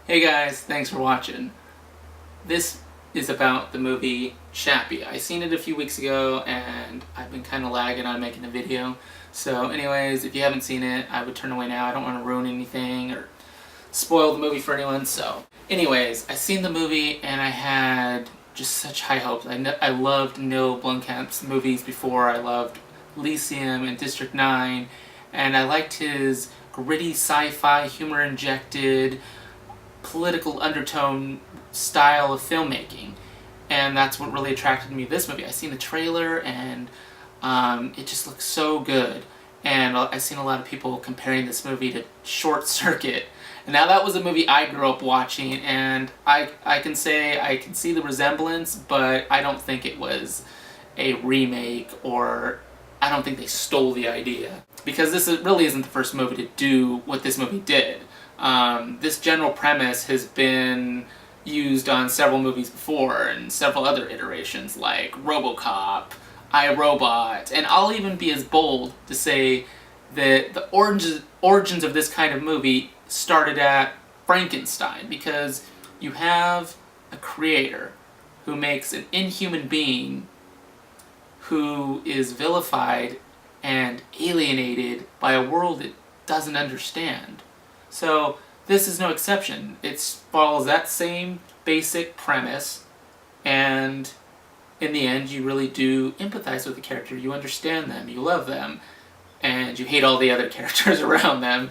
Hey guys, thanks for watching. This is about the movie Chappie. I seen it a few weeks ago and I've been kind of lagging on making a video. So anyways, if you haven't seen it, I would turn away now. I don't want to ruin anything or spoil the movie for anyone. So anyways, I seen the movie and I had just such high hopes. I loved Blomkamp's movies before. I loved Elysium and District 9, and I liked his gritty sci-fi, humor-injected, political undertone style of filmmaking, and that's what really attracted me to this movie. I seen the trailer and it just looks so good, and I've seen a lot of people comparing this movie to Short Circuit. And now that was a movie I grew up watching, and I can say I can see the resemblance, but I don't think it was a remake, or I don't think they stole the idea, because really isn't the first movie to do what this movie did. This general premise has been used on several movies before and several other iterations like RoboCop, iRobot, and I'll even be as bold to say that the origins of this kind of movie started at Frankenstein, because you have a creator who makes an inhuman being who is vilified and alienated by a world it doesn't understand. So this is no exception. It follows that same basic premise, and in the end you really do empathize with the character. You understand them, you love them, and you hate all the other characters around them,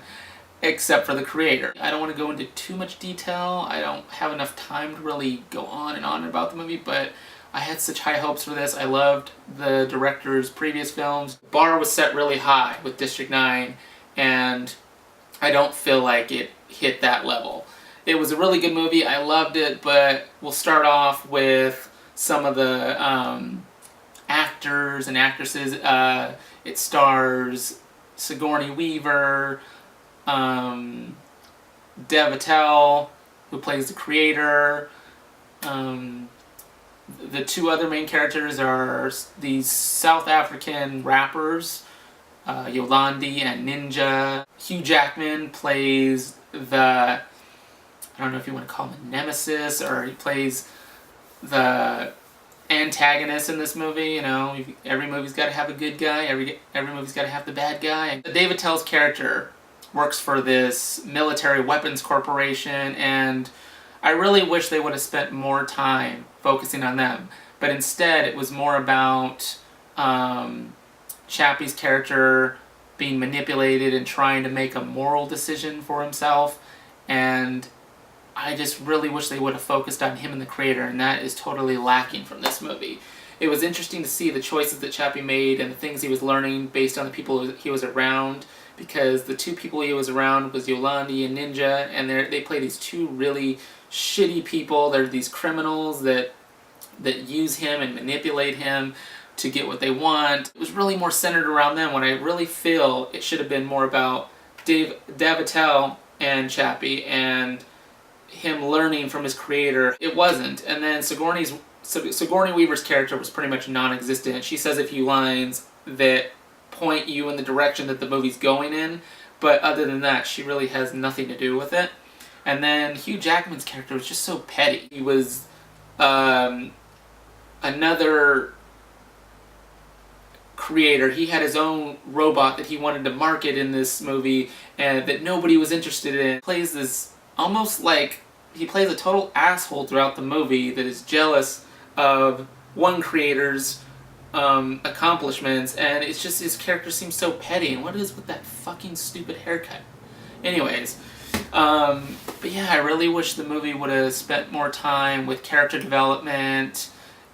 except for the creator. I don't want to go into too much detail. I don't have enough time to really go on and on about the movie, but I had such high hopes for this. I loved the director's previous films. The bar was set really high with District 9, and I don't feel like it hit that level. It was a really good movie. I loved it, but we'll start off with some of the actors and actresses. It stars Sigourney Weaver, Dev Patel, who plays the creator. The two other main characters are these South African rappers, Yolandi and Ninja. Hugh Jackman plays I don't know if you want to call him a nemesis, or he plays the antagonist in this movie. You know, every movie's got to have a good guy, every movie's got to have the bad guy. David Tell's character works for this military weapons corporation, and I really wish they would have spent more time focusing on them. But instead, it was more about Chappie's character being manipulated and trying to make a moral decision for himself, and I just really wish they would have focused on him and the creator, and that is totally lacking from this movie. It was interesting to see the choices that Chappie made and the things he was learning based on the people he was around, because the two people he was around was Yolandi and Ninja, and they play these two really shitty people. They're these criminals that use him and manipulate him to get what they want. It was really more centered around them, when I really feel it should have been more about Dev Patel and Chappie and him learning from his creator. It wasn't. And then Sigourney Weaver's character was pretty much non-existent. She says a few lines that point you in the direction that the movie's going in, but other than that, she really has nothing to do with it. And then Hugh Jackman's character was just so petty. He was another creator. He had his own robot that he wanted to market in this movie, and that nobody was interested in. He plays this almost like he plays a total asshole throughout the movie that is jealous of one creator's accomplishments, and it's just his character seems so petty. And what is with that fucking stupid haircut? Anyways, but yeah, I really wish the movie would have spent more time with character development,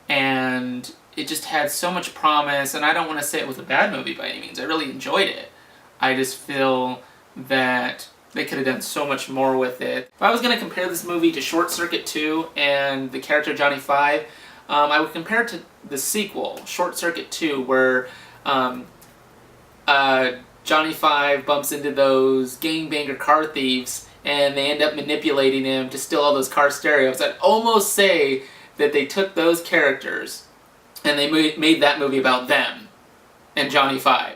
and it just had so much promise. And I don't want to say it was a bad movie by any means. I really enjoyed it. I just feel that they could have done so much more with it. If I was going to compare this movie to Short Circuit 2 and the character Johnny Five, I would compare it to the sequel, Short Circuit 2, where Johnny Five bumps into those gangbanger car thieves, and they end up manipulating him to steal all those car stereos. I'd almost say that they took those characters and they made that movie about them and Johnny Five.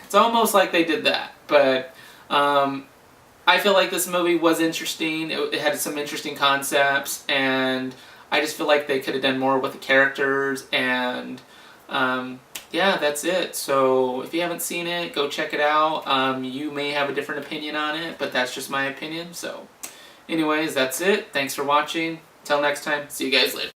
It's almost like they did that, but I feel like this movie was interesting. It had some interesting concepts, and I just feel like they could have done more with the characters, and yeah, that's it. So if you haven't seen it, go check it out. You may have a different opinion on it, but that's just my opinion. So anyways, that's it. Thanks for watching. Till next time, see you guys later.